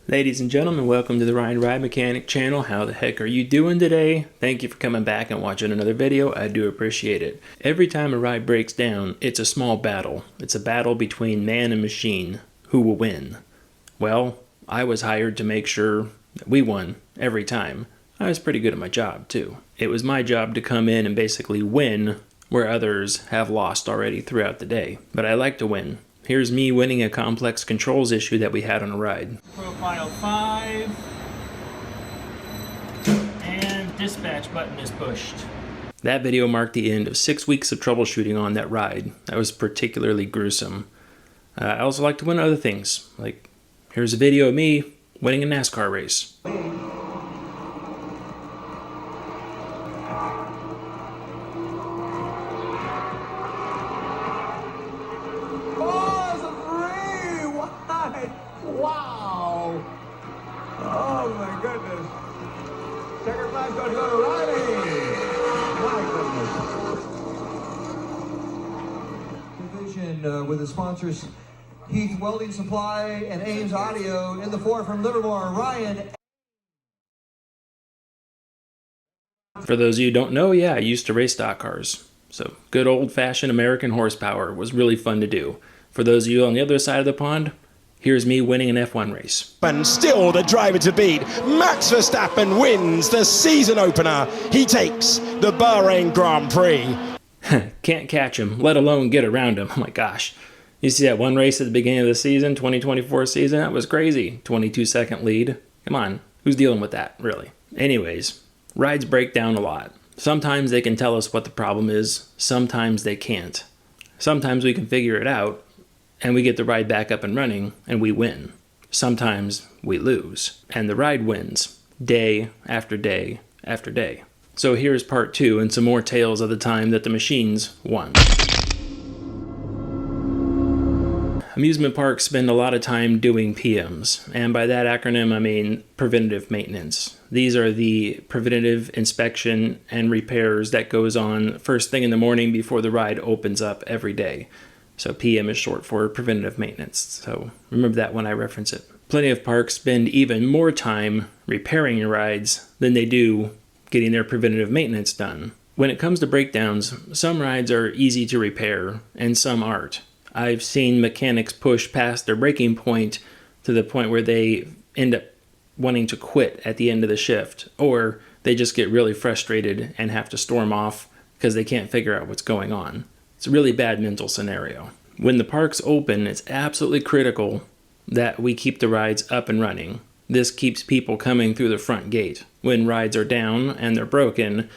Ladies and gentlemen, welcome to the Ride Mechanic channel. How the heck are you doing today? Thank you for coming back and watching another video. I do appreciate it. Every time a ride breaks down, it's a small battle. It's a battle between man and machine. Who will win? Well, I was hired to make sure that we won every time. I was pretty good at my job too. It was my job to come in and basically win where others have lost already throughout the day. But I like to win. Here's me winning a complex controls issue that we had on a ride. Profile 5, and dispatch button is pushed. That video marked the end of 6 weeks of troubleshooting on that ride. That was particularly gruesome. I also like to win other things, like here's a video of me winning a NASCAR race. Wow! Oh my goodness! Checker flag going to go to Riley! My goodness! Division with the sponsors Heath Welding Supply and Ames Audio in the four from Livermore, Ryan. For those of you who don't know, yeah, I used to race stock cars. So good old-fashioned American horsepower was really fun to do. For those of you on the other side of the pond, here's me winning an F1 race. And still the driver to beat. Max Verstappen wins the season opener. He takes the Bahrain Grand Prix. Can't catch him, let alone get around him. Oh my gosh. You see that one race at the beginning of the season, 2024 season? That was crazy. 22-second lead. Come on, who's dealing with that, really? Anyways, rides break down a lot. Sometimes they can tell us what the problem is. Sometimes they can't. Sometimes we can figure it out, and we get the ride back up and running, and we win. Sometimes we lose, and the ride wins, day after day after day. So here's part 2 and some more tales of the time that the machines won. Amusement parks spend a lot of time doing PMs, and by that acronym I mean preventative maintenance. These are the preventative inspection and repairs that goes on first thing in the morning before the ride opens up every day. So PM is short for preventative maintenance, so remember that when I reference it. Plenty of parks spend even more time repairing your rides than they do getting their preventative maintenance done. When it comes to breakdowns, some rides are easy to repair and some aren't. I've seen mechanics push past their breaking point to the point where they end up wanting to quit at the end of the shift, or they just get really frustrated and have to storm off because they can't figure out what's going on. It's a really bad mental scenario. When the parks open, it's absolutely critical that we keep the rides up and running. This keeps people coming through the front gate. When rides are down and they're broken,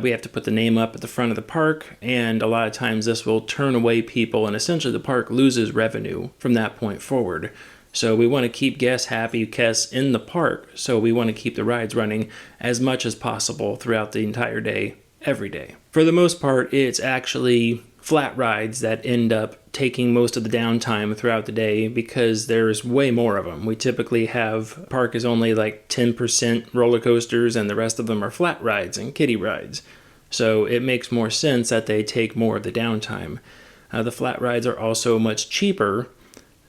we have to put the name up at the front of the park, and a lot of times this will turn away people, and essentially the park loses revenue from that point forward. So we want to keep guests happy, guests in the park, so we want to keep the rides running as much as possible throughout the entire day, every day. For the most part, it's actually flat rides that end up taking most of the downtime throughout the day because there's way more of them. We typically have, park is only like 10% roller coasters and the rest of them are flat rides and kiddie rides. So it makes more sense that they take more of the downtime. The flat rides are also much cheaper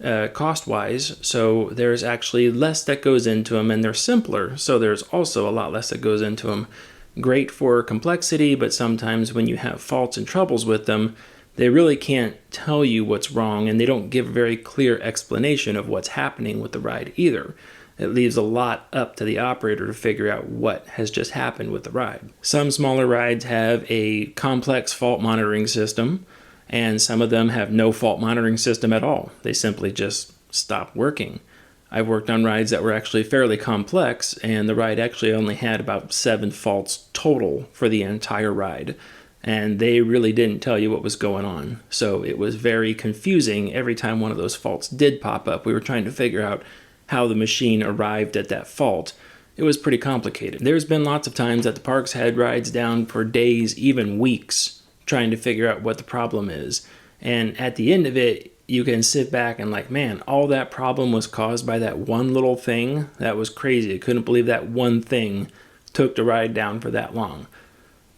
cost-wise, so there's actually less that goes into them, and they're simpler, so there's also a lot less that goes into them. Great for complexity, but sometimes when you have faults and troubles with them, they really can't tell you what's wrong, and they don't give a very clear explanation of what's happening with the ride either. It leaves a lot up to the operator to figure out what has just happened with the ride. Some smaller rides have a complex fault monitoring system, and some of them have no fault monitoring system at all. They simply just stop working. I've worked on rides that were actually fairly complex, and the ride actually only had about 7 faults total for the entire ride. And they really didn't tell you what was going on. So it was very confusing every time one of those faults did pop up. We were trying to figure out how the machine arrived at that fault. It was pretty complicated. There's been lots of times that the parks had rides down for days, even weeks, trying to figure out what the problem is. And at the end of it, you can sit back and like, man, all that problem was caused by that one little thing. That was crazy. I couldn't believe that one thing took the ride down for that long.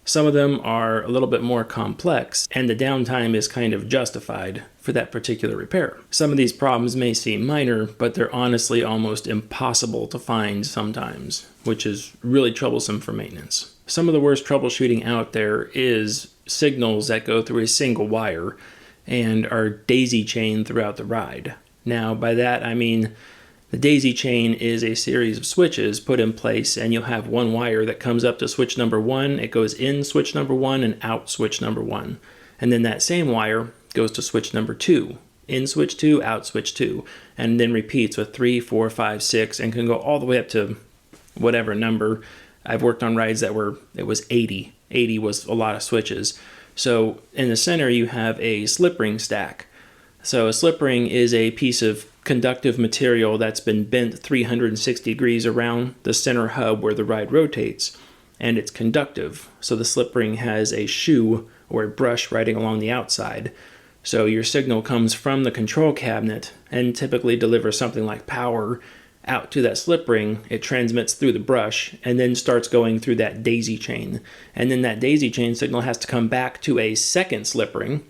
Some of them are a little bit more complex, and the downtime is kind of justified for that particular repair. Some of these problems may seem minor, but they're honestly almost impossible to find sometimes, which is really troublesome for maintenance. Some of the worst troubleshooting out there is signals that go through a single wire and are daisy chained throughout the ride. Now, by that I mean the daisy chain is a series of switches put in place, and you'll have one wire that comes up to switch number 1, it goes in switch number 1 and out switch number 1. And then that same wire goes to switch number 2, in switch 2, out switch 2, and then repeats with 3, 4, 5, 6, and can go all the way up to whatever number. I've worked on rides that it was 80. 80 was a lot of switches. So in the center you have a slip ring stack. So a slip ring is a piece of conductive material that's been bent 360 degrees around the center hub where the ride rotates, and it's conductive. So the slip ring has a shoe or a brush riding along the outside. So your signal comes from the control cabinet and typically delivers something like power out to that slip ring. It transmits through the brush and then starts going through that daisy chain. And then that daisy chain signal has to come back to a second slip ring,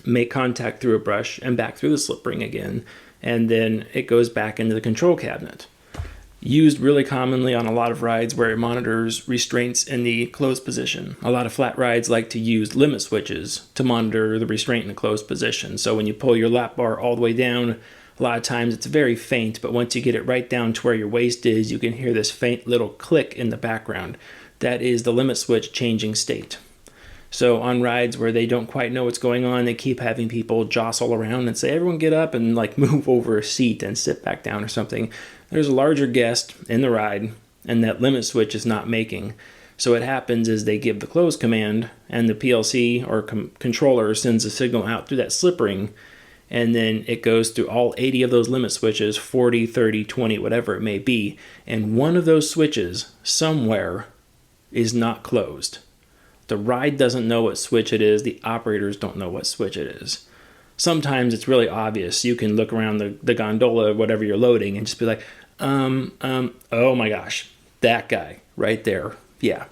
make contact through a brush, and back through the slip ring again. And then it goes back into the control cabinet. Used really commonly on a lot of rides where it monitors restraints in the closed position. A lot of flat rides like to use limit switches to monitor the restraint in the closed position. So when you pull your lap bar all the way down, a lot of times it's very faint, but once you get it right down to where your waist is, you can hear this faint little click in the background. That is the limit switch changing state. So on rides where they don't quite know what's going on, they keep having people jostle around and say, everyone get up and like move over a seat and sit back down or something. There's a larger guest in the ride and that limit switch is not making. So what happens is they give the close command and the PLC or controller sends a signal out through that slip ring, and then it goes through all 80 of those limit switches, 40, 30, 20, whatever it may be, and one of those switches somewhere is not closed. The ride doesn't know what switch it is. The operators don't know what switch it is. Sometimes it's really obvious. You can look around the gondola, whatever you're loading, and just be like, oh my gosh, that guy right there. Yeah,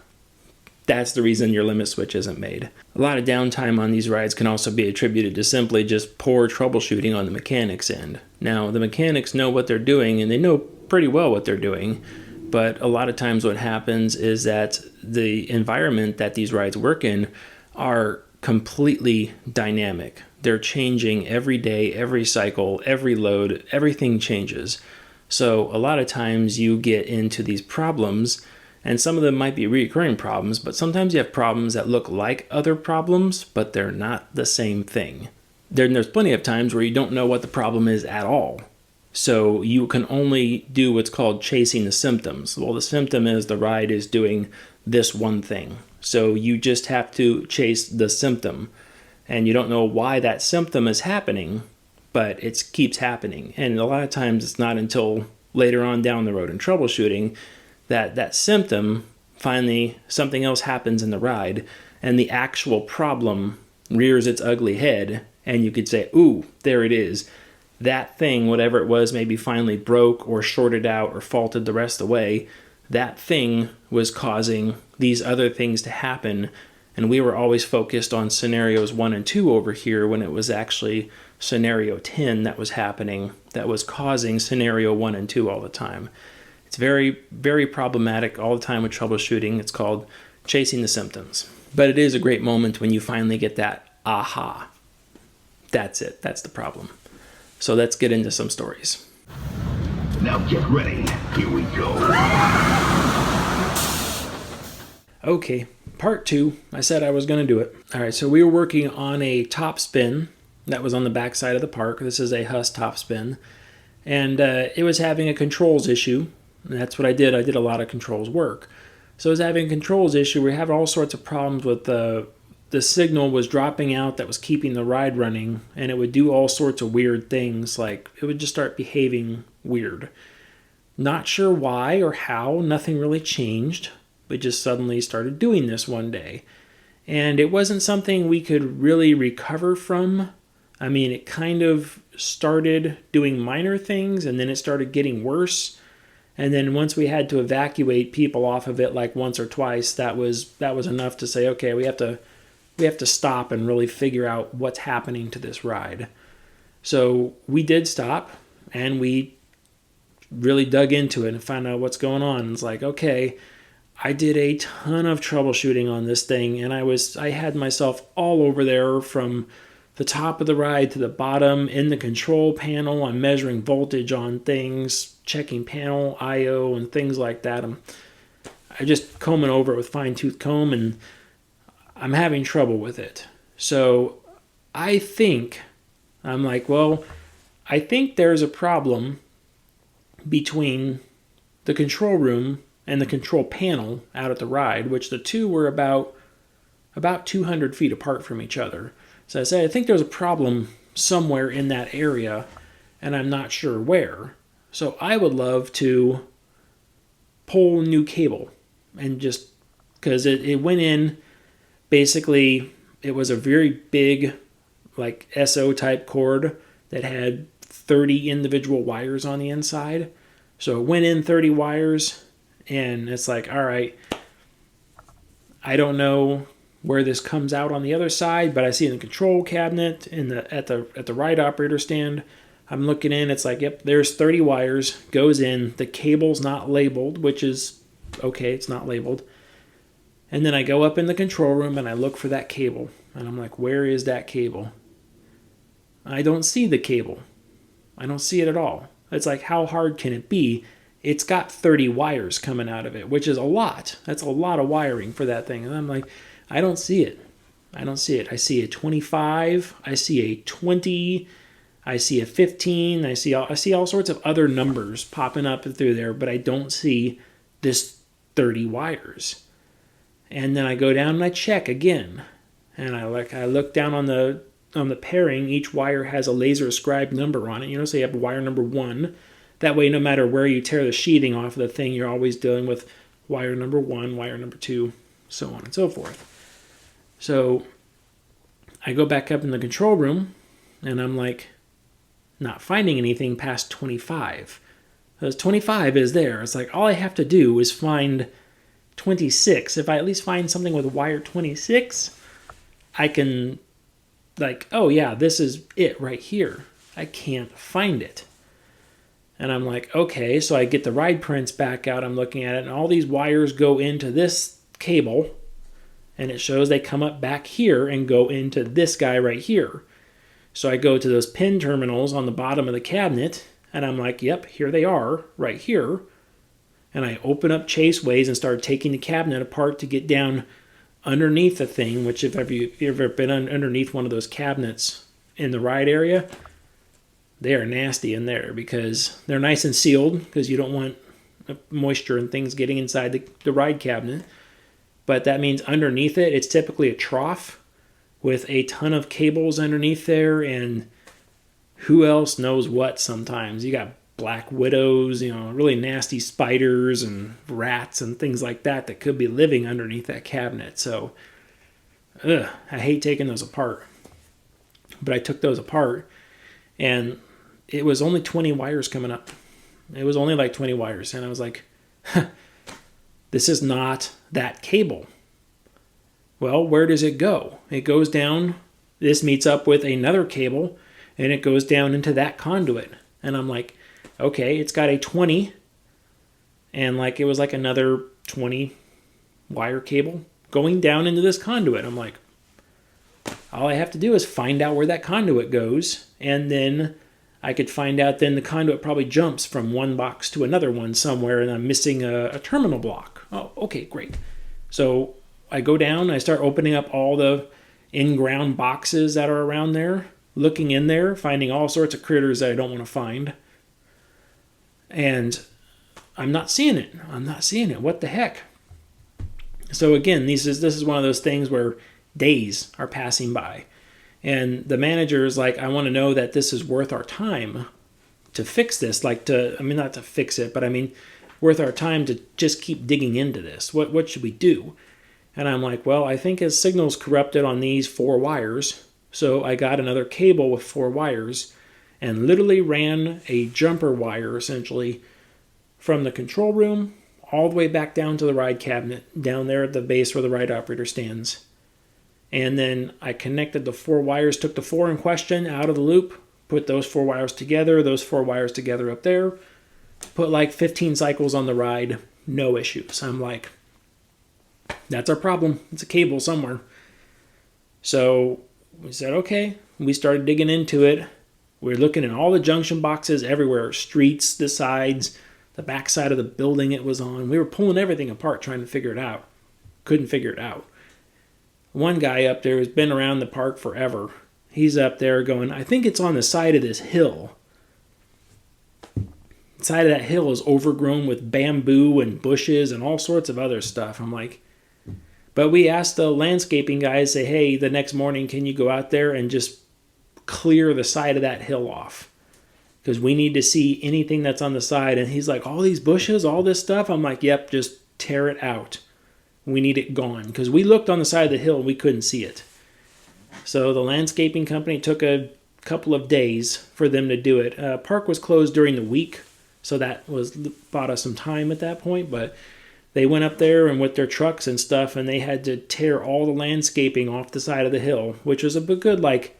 that's the reason your limit switch isn't made. A lot of downtime on these rides can also be attributed to simply just poor troubleshooting on the mechanics end. Now, the mechanics know what they're doing, and they know pretty well what they're doing. But a lot of times what happens is that the environment that these rides work in are completely dynamic. They're changing every day, every cycle, every load, everything changes. So a lot of times you get into these problems, and some of them might be recurring problems, but sometimes you have problems that look like other problems, but they're not the same thing. There's plenty of times where you don't know what the problem is at all. So you can only do what's called chasing the symptoms. Well, the symptom is the ride is doing this one thing. So you just have to chase the symptom. And you don't know why that symptom is happening, but it keeps happening. And a lot of times it's not until later on down the road in troubleshooting that symptom, finally something else happens in the ride and the actual problem rears its ugly head. And you could say, ooh, there it is. That thing, whatever it was, maybe finally broke or shorted out or faulted the rest of the way. That thing was causing these other things to happen. And we were always focused on scenarios 1 and 2 over here when it was actually scenario 10 that was happening, that was causing scenario 1 and 2 all the time. It's very, very problematic all the time with troubleshooting. It's called chasing the symptoms. But it is a great moment when you finally get that aha. That's it. That's the problem. So let's get into some stories. Now get ready. Here we go. Okay, part 2. I said I was going to do it. All right, so we were working on a Topspin that was on the back side of the park. This is a Huss Topspin. And it was having a controls issue. And that's what I did. I did a lot of controls work. So it was having a controls issue. We had all sorts of problems with the signal was dropping out that was keeping the ride running, and it would do all sorts of weird things, like it would just start behaving weird. Not sure why or how, nothing really changed, but just suddenly started doing this one day. And it wasn't something we could really recover from. I mean, it kind of started doing minor things, and then it started getting worse. And then once we had to evacuate people off of it like once or twice, that was enough to say, okay, we have to stop and really figure out what's happening to this ride. So we did stop, and we really dug into it and found out what's going on. It's like, okay, I did a ton of troubleshooting on this thing, and I had myself all over there from the top of the ride to the bottom in the control panel. I'm measuring voltage on things, checking panel I/O and things like that. I'm just combing over it with fine-tooth comb, and I'm having trouble with it. So I think there's a problem between the control room and the control panel out at the ride, which the two were about 200 feet apart from each other. So I said, I think there's a problem somewhere in that area, and I'm not sure where. So I would love to pull new cable, and just because it went in, basically it was a very big like SO type cord that had 30 individual wires on the inside. So it went in 30 wires, and it's like, all right, I don't know where this comes out on the other side, but I see in the control cabinet at the ride operator stand, I'm looking in, it's like, yep, there's 30 wires, goes in, the cable's not labeled, which is okay, it's not labeled. And then I go up in the control room and I look for that cable, and I'm like, where is that cable? I don't see the cable. I don't see it at all. It's like, how hard can it be? It's got 30 wires coming out of it, which is a lot. That's a lot of wiring for that thing. And I'm like, I don't see it. I don't see it. I see a 25. I see a 20. I see a 15. I see all sorts of other numbers popping up through there, but I don't see this 30 wires. And then I go down and I check again. And I look down on the pairing. Each wire has a laser ascribed number on it. So you have wire number 1. That way, no matter where you tear the sheathing off of the thing, you're always dealing with wire number 1, wire number 2, so on and so forth. So I go back up in the control room, and I'm like, not finding anything past 25. Because 25 is there. It's like, all I have to do is find 26. If I at least find something with wire 26, I can, like, oh yeah, this is it right here. I can't find it. And I'm like, okay, so I get the ride prints back out, I'm looking at it, and all these wires go into this cable, and it shows they come up back here and go into this guy right here. So I go to those pin terminals on the bottom of the cabinet, and I'm like, yep, here they are, right here. And I open up chaseways and start taking the cabinet apart to get down underneath the thing, which if you've ever been underneath one of those cabinets in the ride area, they are nasty in there because they're nice and sealed because you don't want moisture and things getting inside the ride cabinet. But that means underneath it, it's typically a trough with a ton of cables underneath there, and who else knows what sometimes. You got black widows, really nasty spiders and rats and things like that could be living underneath that cabinet. So, I hate taking those apart. But I took those apart, and it was only 20 wires coming up. It was only like 20 wires. And I was like, this is not that cable. Well, where does it go? It goes down. This meets up with another cable, and it goes down into that conduit. And I'm like, okay, it's got a 20. And it was like another 20 wire cable going down into this conduit. I'm like, all I have to do is find out where that conduit goes, and then I could find out then the conduit probably jumps from one box to another one somewhere, and I'm missing a terminal block. Oh, okay, great. So I go down, I start opening up all the in-ground boxes that are around there, looking in there, finding all sorts of critters that I don't want to find. And I'm not seeing it. What the heck? So again, this is one of those things where days are passing by. And the manager is like, I want to know that this is worth our time to fix this. Not to fix it, but worth our time to just keep digging into this. What should we do? And I'm like, well, I think his signal's corrupted on these 4 wires. So I got another cable with 4 wires and literally ran a jumper wire, essentially, from the control room all the way back down to the ride cabinet, down there at the base where the ride operator stands. And then I connected the 4 wires, took the 4 in question out of the loop, put those 4 wires together, those 4 wires together up there, put like 15 cycles on the ride, no issues. I'm like, that's our problem. It's a cable somewhere. So we said, okay. We started digging into it. We were looking at all the junction boxes everywhere, streets, the sides, the back side of the building it was on. We were pulling everything apart trying to figure it out. Couldn't figure it out. One guy up there has been around the park forever. He's up there going, I think it's on the side of this hill. The side of that hill is overgrown with bamboo and bushes and all sorts of other stuff. I'm like, but we asked the landscaping guys, say, hey, the next morning, can you go out there and just clear the side of that hill off? Because we need to see anything that's on the side. And he's like, all these bushes, all this stuff? I'm like, yep, just tear it out. We need it gone. Because we looked on the side of the hill and we couldn't see it. So the landscaping company took a couple of days for them to do it. Park was closed during the week, so that bought us some time at that point. But they went up there and with their trucks and stuff, and they had to tear all the landscaping off the side of the hill, which was a good like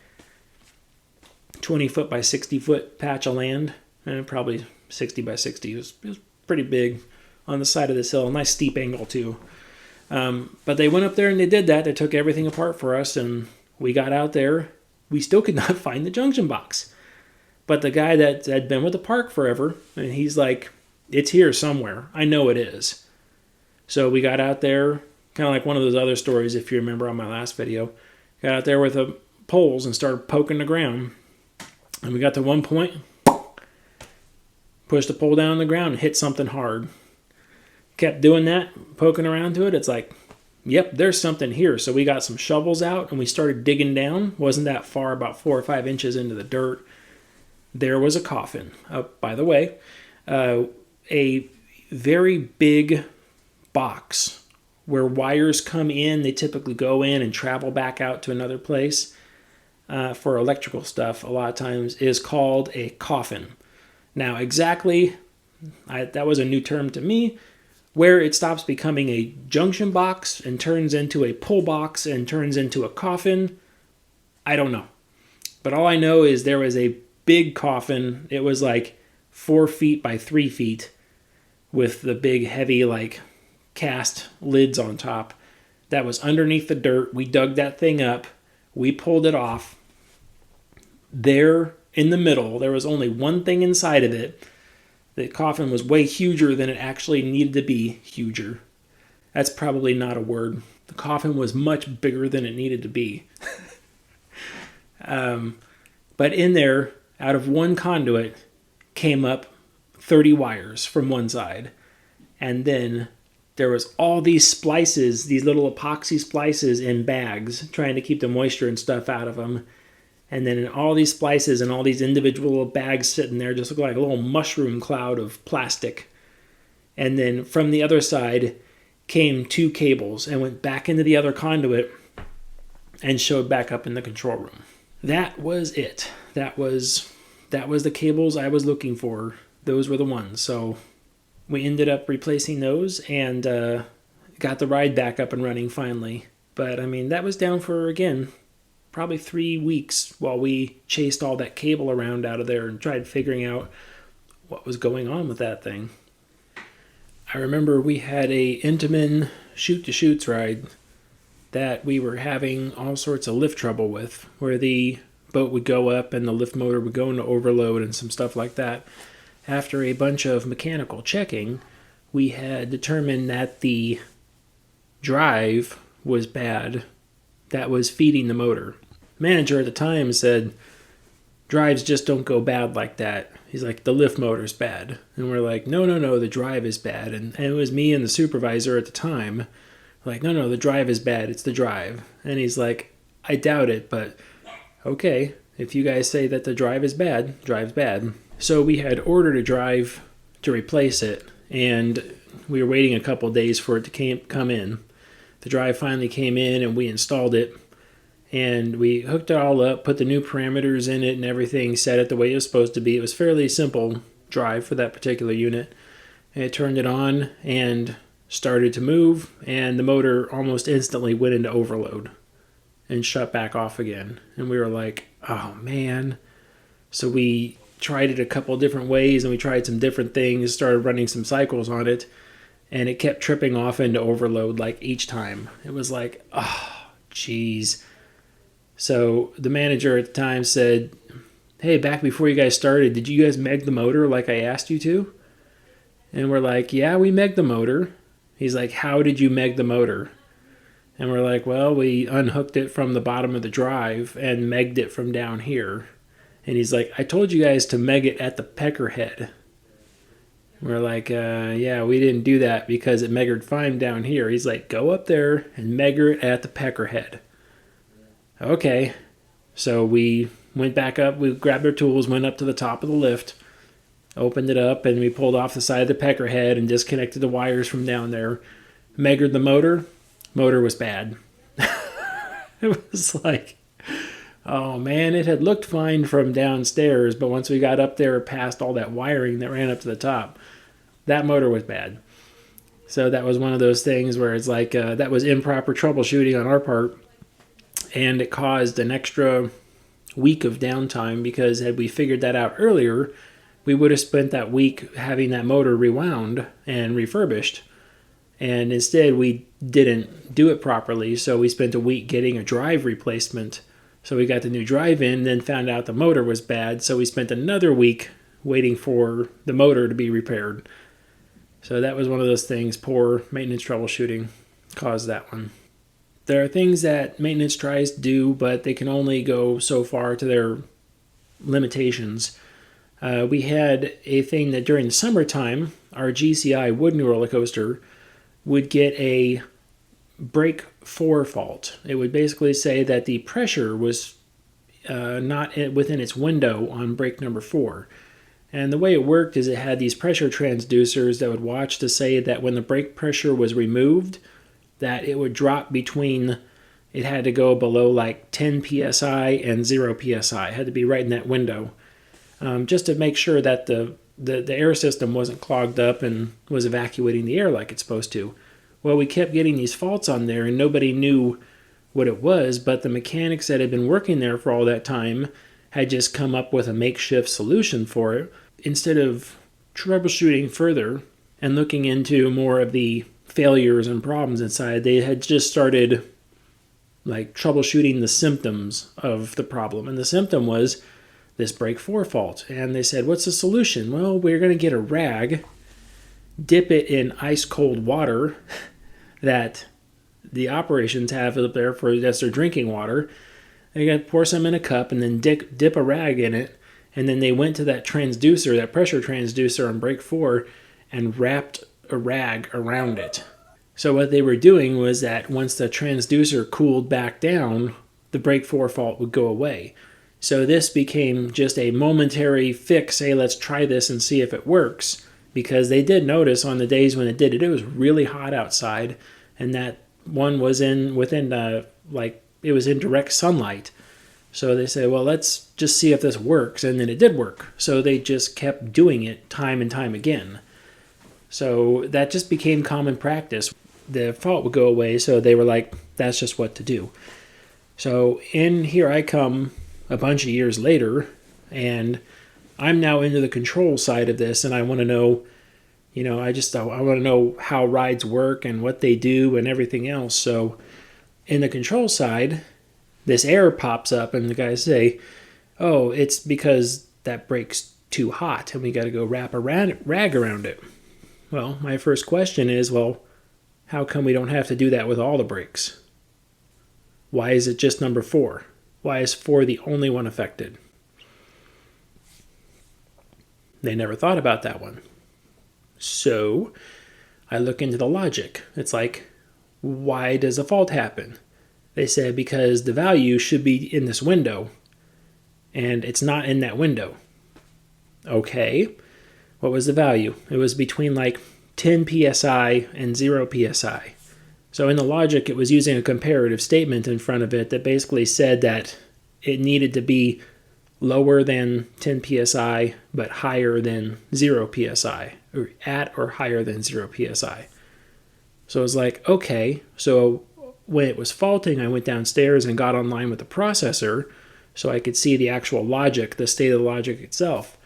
20 foot by 60 foot patch of land, and probably 60 by 60. It was pretty big on the side of this hill, a nice steep angle too. But they went up there and they did that. They took everything apart for us, and we got out there. We still could not find the junction box. But the guy that had been with the park forever, and he's like, it's here somewhere. I know it is. So we got out there, kind of like one of those other stories, if you remember on my last video. Got out there with the poles and started poking the ground. And we got to one point, pushed the pole down on the ground and hit something hard. Kept doing that, poking around to it. It's like, yep, there's something here. So we got some shovels out and we started digging down. Wasn't that far, about 4 or 5 inches into the dirt. There was a coffin. By the way, a very big box where wires come in. They typically go in and travel back out to another place for electrical stuff. A lot of times is called a coffin. Now, exactly, that was a new term to me. Where it stops becoming a junction box and turns into a pull box and turns into a coffin, I don't know. But all I know is there was a big coffin. It was like 4 feet by 3 feet with the big heavy like cast lids on top. That was underneath the dirt. We dug that thing up. We pulled it off. There in the middle, there was only one thing inside of it. The coffin was way huger than it actually needed to be huger. That's probably not a word. The coffin was much bigger than it needed to be. But in there, out of one conduit, came up 30 wires from one side. And then there was all these splices, these little epoxy splices in bags, trying to keep the moisture and stuff out of them. And then in all these splices and all these individual little bags sitting there just look like a little mushroom cloud of plastic. And then from the other side came 2 cables and went back into the other conduit and showed back up in the control room. That was it. That was the cables I was looking for. Those were the ones. So we ended up replacing those and got the ride back up and running finally. But I mean, that was down for, again, probably 3 weeks while we chased all that cable around out of there and tried figuring out what was going on with that thing. I remember we had a Intamin chute-to-chutes ride that we were having all sorts of lift trouble with, where the boat would go up and the lift motor would go into overload and some stuff like that. After a bunch of mechanical checking, we had determined that the drive was bad that was feeding the motor. Manager at the time said, drives just don't go bad like that. He's like, the lift motor's bad. And we're like, no, the drive is bad. And it was me and the supervisor at the time. Like, no, the drive is bad. It's the drive. And he's like, I doubt it, but okay. If you guys say that the drive is bad, drive's bad. So we had ordered a drive to replace it. And we were waiting a couple of days for it to come in. The drive finally came in and we installed it. And we hooked it all up, put the new parameters in it and everything, set it the way it was supposed to be. It was a fairly simple drive for that particular unit. And it turned it on and started to move, and the motor almost instantly went into overload and shut back off again. And we were like, oh man. So we tried it a couple different ways, and we tried some different things, started running some cycles on it, and it kept tripping off into overload like each time. It was like, oh, geez. So the manager at the time said, hey, back before you guys started, did you guys meg the motor like I asked you to? And we're like, yeah, we megged the motor. He's like, how did you meg the motor? And we're like, well, we unhooked it from the bottom of the drive and megged it from down here. And he's like, I told you guys to meg it at the pecker head. We're like, yeah, we didn't do that because it meggered fine down here. He's like, go up there and megger it at the pecker head. Okay. So we went back up, we grabbed our tools, went up to the top of the lift, opened it up, and we pulled off the side of the pecker head and disconnected the wires from down there. Meggered the motor. Motor was bad. It was like, oh man, it had looked fine from downstairs, but once we got up there past all that wiring that ran up to the top, that motor was bad. So that was one of those things where it's like, that was improper troubleshooting on our part, and it caused an extra week of downtime, because had we figured that out earlier, we would have spent that week having that motor rewound and refurbished. And instead, we didn't do it properly, so we spent a week getting a drive replacement. So we got the new drive in, then found out the motor was bad, so we spent another week waiting for the motor to be repaired. So that was one of those things, poor maintenance troubleshooting caused that one. There are things that maintenance tries to do, but they can only go so far to their limitations. We had a thing that during the summertime, our GCI wooden roller coaster would get a brake 4 fault. It would basically say that the pressure was not within its window on brake number 4. And the way it worked is it had these pressure transducers that would watch to say that when the brake pressure was removed, that it would drop between, it had to go below like 10 psi and 0 psi. It had to be right in that window, just to make sure that the air system wasn't clogged up and was evacuating the air like it's supposed to. Well, we kept getting these faults on there, and nobody knew what it was, but the mechanics that had been working there for all that time had just come up with a makeshift solution for it. Instead of troubleshooting further and looking into more of the failures and problems inside, they had just started like troubleshooting the symptoms of the problem. And the symptom was this brake 4 fault. And they said, what's the solution? Well, we're going to get a rag, dip it in ice cold water that the operations have up there that's their drinking water. They're going to pour some in a cup and then dip a rag in it. And then they went to that transducer, that pressure transducer on brake 4, and wrapped a rag around it. So what they were doing was that once the transducer cooled back down, the brake 4 fault would go away. So this became just a momentary fix. Hey, let's try this and see if it works. Because they did notice on the days when it did it, it was really hot outside, and that one was it was in direct sunlight. So they said, well, let's just see if this works, and then it did work. So they just kept doing it time and time again. So that just became common practice. The fault would go away, so they were like, that's just what to do. So here I come a bunch of years later, and I'm now into the control side of this, and I want to know, I want to know how rides work and what they do and everything else. So in the control side, this error pops up, and the guys say, oh, it's because that brake's too hot, and we got to go wrap a rag around it. Well, my first question is, well, how come we don't have to do that with all the brakes? Why is it just number 4? Why is 4 the only one affected? They never thought about that one. So I look into the logic. It's like, why does a fault happen? They said because the value should be in this window, and it's not in that window. Okay, what was the value? It was between like 10 psi and 0 psi. So in the logic, it was using a comparative statement in front of it that basically said that it needed to be lower than 10 psi, but higher than 0 psi. or at or higher than 0 psi. So I was like, okay. So when it was faulting, I went downstairs and got online with the processor so I could see the actual logic, the state of the logic itself.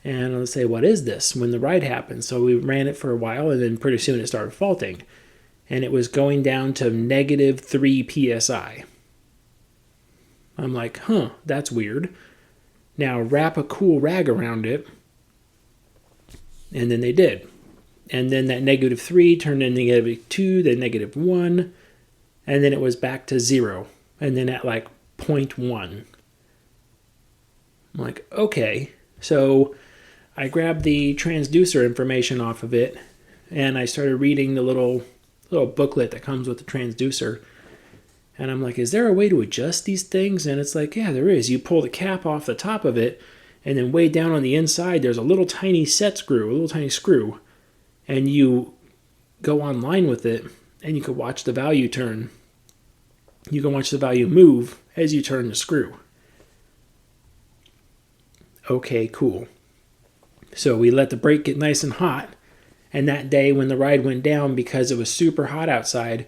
And I would say, what is this when the ride happened? So we ran it for a while, and then pretty soon it started faulting. And it was going down to negative 3 psi. I'm like, that's weird. Now wrap a cool rag around it. And then they did. And then that negative 3 turned into negative 2, then negative 1. And then it was back to 0. And then at like 0.1. I'm like, okay. So I grabbed the transducer information off of it, and I started reading the little booklet that comes with the transducer. And I'm like, is there a way to adjust these things? And it's like, yeah, there is. You pull the cap off the top of it, and then way down on the inside, there's a little tiny screw. And you go online with it, and you can watch the value turn. You can watch the value move as you turn the screw. Okay, cool. So we let the brake get nice and hot. And that day when the ride went down, because it was super hot outside,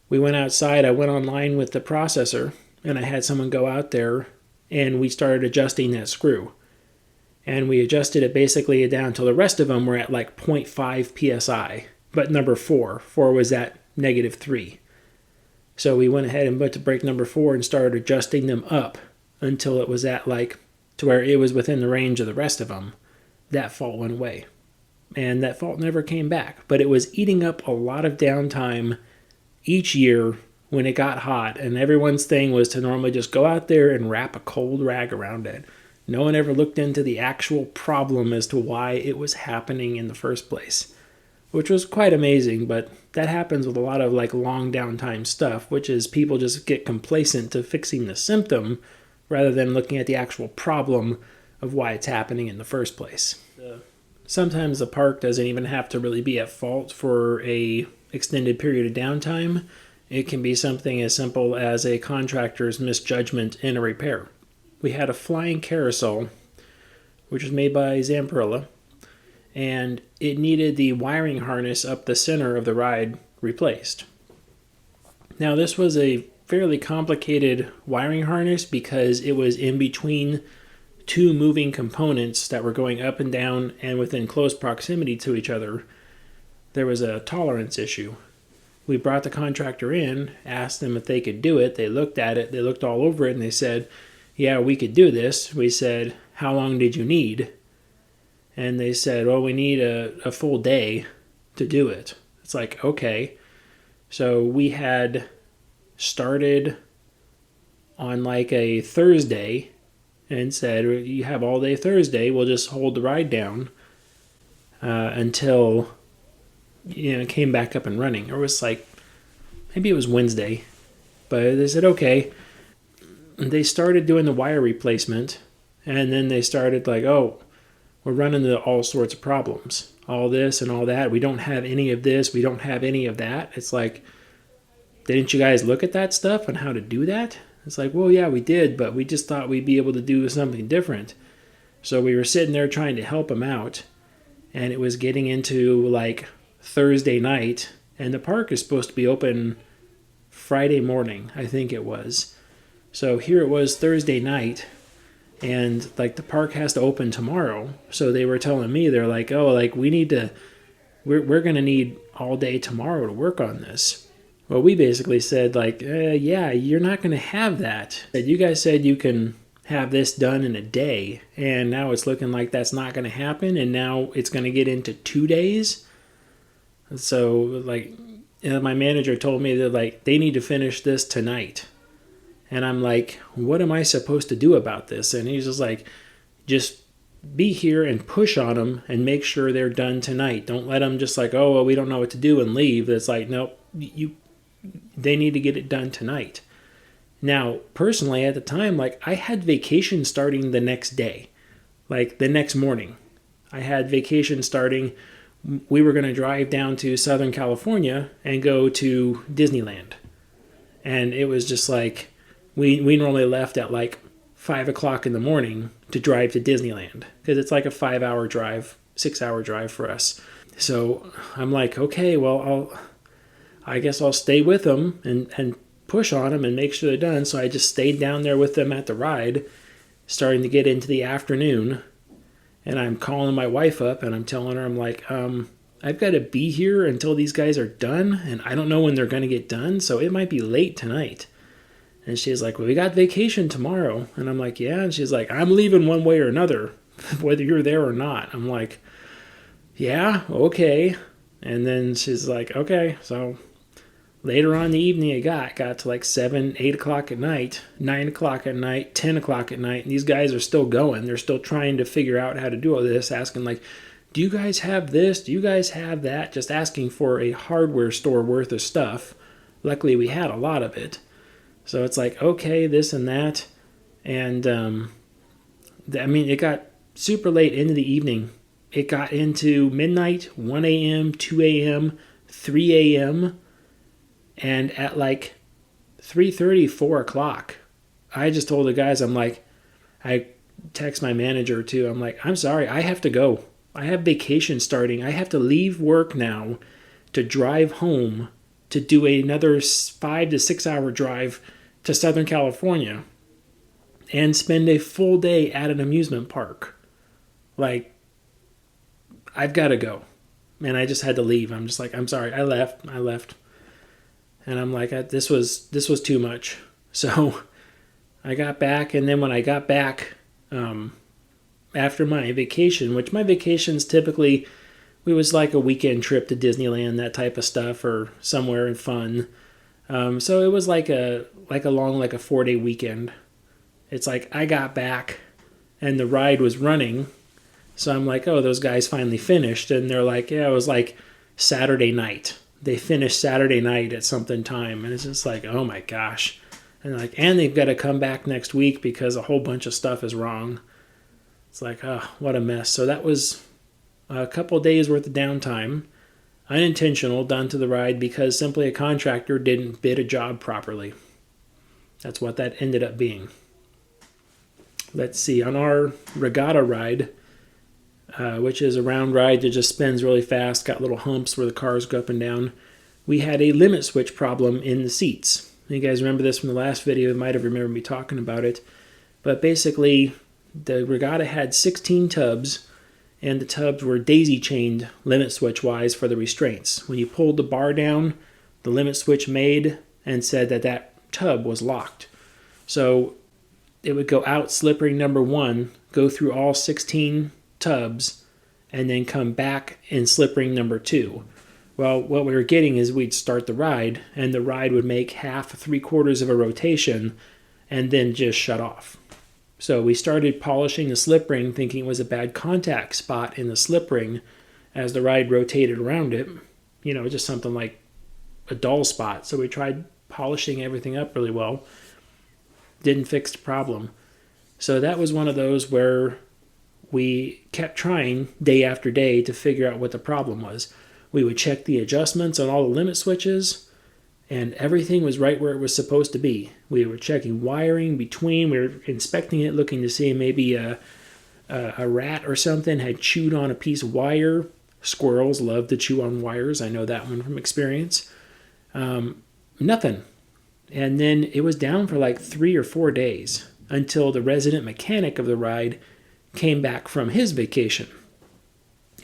we went outside. I went online with the processor, and I had someone go out there, and we started adjusting that screw. And we adjusted it basically down till the rest of them were at like 0.5 psi. But number 4 was at negative 3. So we went ahead and went to brake number 4 and started adjusting them up until it was at like to where it was within the range of the rest of them. That fault went away. And that fault never came back. But it was eating up a lot of downtime each year when it got hot. And everyone's thing was to normally just go out there and wrap a cold rag around it. No one ever looked into the actual problem as to why it was happening in the first place, which was quite amazing. But that happens with a lot of like long downtime stuff, which is people just get complacent to fixing the symptom rather than looking at the actual problem of why it's happening in the first place. Sometimes the park doesn't even have to really be at fault for a extended period of downtime. It can be something as simple as a contractor's misjudgment in a repair. We had a flying carousel, which was made by Zamperla, and it needed the wiring harness up the center of the ride replaced. Now this was a fairly complicated wiring harness because it was in between two moving components that were going up and down and within close proximity to each other. There was a tolerance issue. We brought the contractor in, asked them if they could do it. They looked at it, they looked all over it, and they said, yeah, we could do this. We said, how long did you need? And they said, well, we need a full day to do it. It's like, okay. So we had started on like a Thursday and said, you have all day Thursday. We'll just hold the ride down until it came back up and running. Or it was like, maybe it was Wednesday. But they said, okay. They started doing the wire replacement, and then they started like, oh, we're running into all sorts of problems. All this and all that. We don't have any of this. We don't have any of that. It's like, didn't you guys look at that stuff and how to do that? It's like, well, yeah, we did, but we just thought we'd be able to do something different. So we were sitting there trying to help them out, and it was getting into like Thursday night, and the park is supposed to be open Friday morning, I think it was. So here it was Thursday night, and like the park has to open tomorrow. So they were telling me, they're like, oh, like we're going to need all day tomorrow to work on this. Well, we basically said like, yeah, you're not going to have that. You guys said you can have this done in a day, and now it's looking like that's not going to happen, and now it's going to get into 2 days. So like, my manager told me that like they need to finish this tonight. And I'm like, what am I supposed to do about this? And he's just like, just be here and push on them and make sure they're done tonight. Don't let them just like, oh, well, we don't know what to do and leave. It's like, nope, they need to get it done tonight. Now, personally, at the time, like I had vacation starting the next day, like the next morning. I had vacation starting. We were going to drive down to Southern California and go to Disneyland. And it was just like, we normally left at like 5 o'clock in the morning to drive to Disneyland because it's like a 5-hour drive 6-hour drive for us. So I'm like, okay, well, I guess I'll stay with them and push on them and make sure they're done. So I just stayed down there with them at the ride, starting to get into the afternoon. And I'm calling my wife up and I'm telling her, I'm like, I've got to be here until these guys are done. And I don't know when they're going to get done. So it might be late tonight. And she's like, well, we got vacation tomorrow. And I'm like, yeah. And she's like, I'm leaving one way or another, whether you're there or not. I'm like, yeah, okay. And then she's like, okay. So later on in the evening, it got to like 7, 8 o'clock at night, 9 o'clock at night, 10 o'clock at night. And these guys are still going. They're still trying to figure out how to do all this, asking like, do you guys have this? Do you guys have that? Just asking for a hardware store worth of stuff. Luckily, we had a lot of it. So it's like, okay, this and that. And it got super late into the evening. It got into midnight, 1 a.m., 2 a.m., 3 a.m., and at like 3:30, 4 o'clock, I just told the guys, I'm like, I text my manager too. I'm like, I'm sorry, I have to go. I have vacation starting. I have to leave work now to drive home to do another 5 to 6 hour drive to Southern California and spend a full day at an amusement park. Like, I've got to go. And I just had to leave. I'm just like, I'm sorry, I left. And I'm like, this was too much. So I got back, and then when I got back after my vacation, which my vacations typically, it was like a weekend trip to Disneyland, that type of stuff, or somewhere fun. So it was like a long 4-day weekend. It's like I got back, and the ride was running. So I'm like, oh, those guys finally finished. And they're like, yeah, it was like Saturday night. They finished Saturday night at something time. And it's just like, oh my gosh. And like, and they've got to come back next week because a whole bunch of stuff is wrong. It's like, oh, what a mess. So that was a couple days worth of downtime. Unintentional, done to the ride because simply a contractor didn't bid a job properly. That's what that ended up being. Let's see, on our Regatta ride, which is a round ride that just spins really fast, got little humps where the cars go up and down, we had a limit switch problem in the seats. You guys remember this from the last video, you might have remembered me talking about it. But basically, the Regatta had 16 tubs, and the tubs were daisy-chained limit switch-wise for the restraints. When you pulled the bar down, the limit switch made and said that tub was locked. So it would go out slip ring number 1, go through all 16 tubs, and then come back in slip ring number 2. Well, what we were getting is we'd start the ride, and the ride would make half, 3/4 of a rotation, and then just shut off. So we started polishing the slip ring, thinking it was a bad contact spot in the slip ring as the ride rotated around it. You know, just something like a dull spot. So we tried polishing everything up really well. Didn't fix the problem. So that was one of those where we kept trying day after day to figure out what the problem was. We would check the adjustments on all the limit switches, and everything was right where it was supposed to be. We were checking wiring between, we were inspecting it, looking to see maybe a rat or something had chewed on a piece of wire. Squirrels love to chew on wires. I know that one from experience. Nothing. And then it was down for like 3 or 4 days until the resident mechanic of the ride came back from his vacation.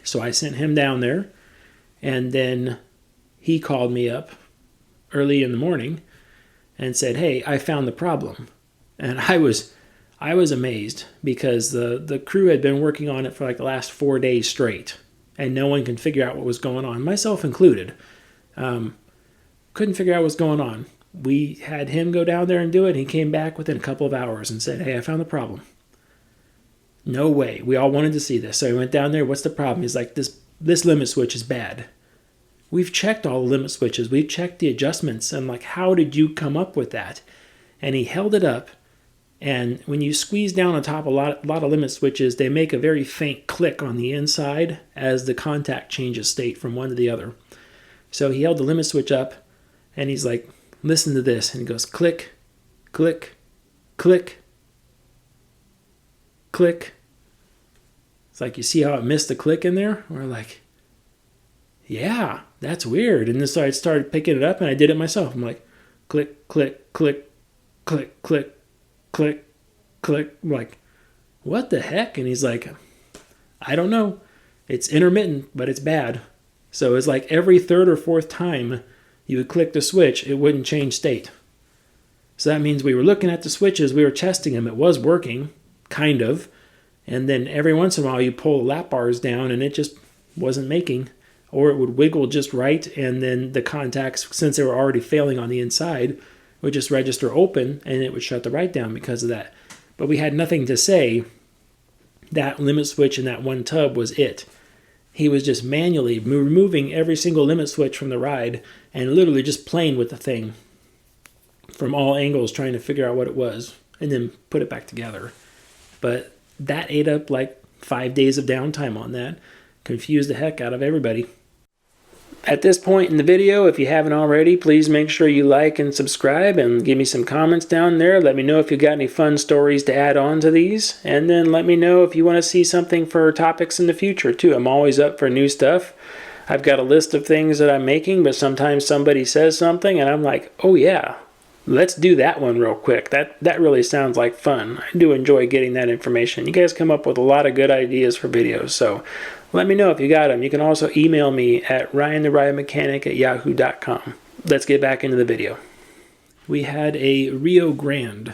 So I sent him down there, and then he called me up early in the morning and said, hey, I found the problem. And I was amazed because the crew had been working on it for like the last 4 days straight, and no one can figure out what was going on, myself included. Couldn't figure out what's going on. We had him go down there and do it, and he came back within a couple of hours and said, hey, I found the problem. No way. We all wanted to see this. So he went down there, what's the problem? He's like, this limit switch is bad. We've checked all the limit switches. We've checked the adjustments. I'm like, how did you come up with that? And he held it up, and when you squeeze down on top a lot of limit switches, they make a very faint click on the inside as the contact changes state from one to the other. So he held the limit switch up, and he's like, listen to this. And he goes, click, click, click, click. It's like, you see how it missed the click in there? We're like, yeah, that's weird. And so I started picking it up, and I did it myself. I'm like, click, click, click, click, click, click, click. I'm like, what the heck? And he's like, I don't know. It's intermittent, but it's bad. So it's like every third or fourth time you would click the switch, it wouldn't change state. So that means we were looking at the switches, we were testing them. It was working, kind of. And then every once in a while you pull the lap bars down and it just wasn't making. Or it would wiggle just right, and then the contacts, since they were already failing on the inside, would just register open, and it would shut the right down because of that. But we had nothing to say. That limit switch in that one tub was it. He was just manually removing every single limit switch from the ride and literally just playing with the thing from all angles, trying to figure out what it was, and then put it back together. But that ate up like 5 days of downtime on that. Confused the heck out of everybody. At this point in the video, if you haven't already, please make sure you like and subscribe and give me some comments down there. Let me know if you got any fun stories to add on to these. And then let me know if you want to see something for topics in the future too. I'm always up for new stuff. I've got a list of things that I'm making, but sometimes somebody says something and I'm like, oh yeah, let's do that one real quick. That really sounds like fun. I do enjoy getting that information. You guys come up with a lot of good ideas for videos, so let me know if you got them. You can also email me at ryantheridermechanic@yahoo.com. Let's get back into the video. We had a Rio Grand.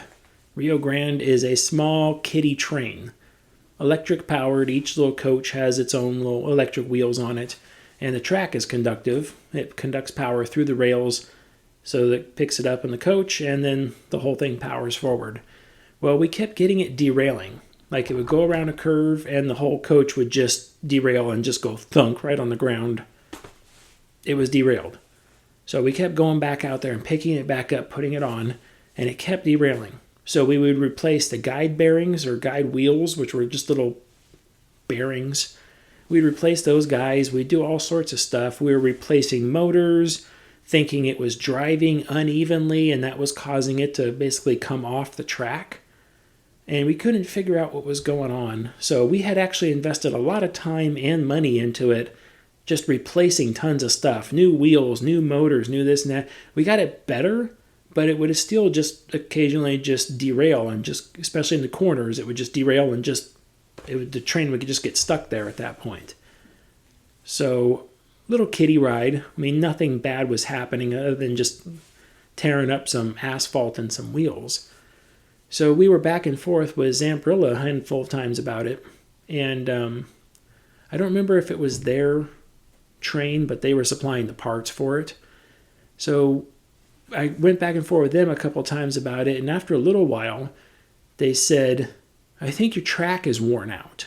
Rio Grand is a small kiddie train. Electric powered. Each little coach has its own little electric wheels on it. And the track is conductive. It conducts power through the rails so that it picks it up in the coach, and then the whole thing powers forward. Well, we kept getting it derailing. Like it would go around a curve and the whole coach would just derail and just go thunk right on the ground. It was derailed. So we kept going back out there and picking it back up, putting it on, and it kept derailing. So we would replace the guide bearings or guide wheels, which were just little bearings. We'd replace those guys. We'd do all sorts of stuff. We were replacing motors, thinking it was driving unevenly and that was causing it to basically come off the track. And we couldn't figure out what was going on. So we had actually invested a lot of time and money into it, just replacing tons of stuff. New wheels, new motors, new this and that. We got it better, but it would still just occasionally just derail, and just, especially in the corners, it would just derail and the train would just get stuck there at that point. So, little kiddie ride. I mean, nothing bad was happening other than just tearing up some asphalt and some wheels. So we were back and forth with Zamperilla a handful of times about it. And I don't remember if it was their train, but they were supplying the parts for it. So I went back and forth with them a couple of times about it. And after a little while, they said, I think your track is worn out.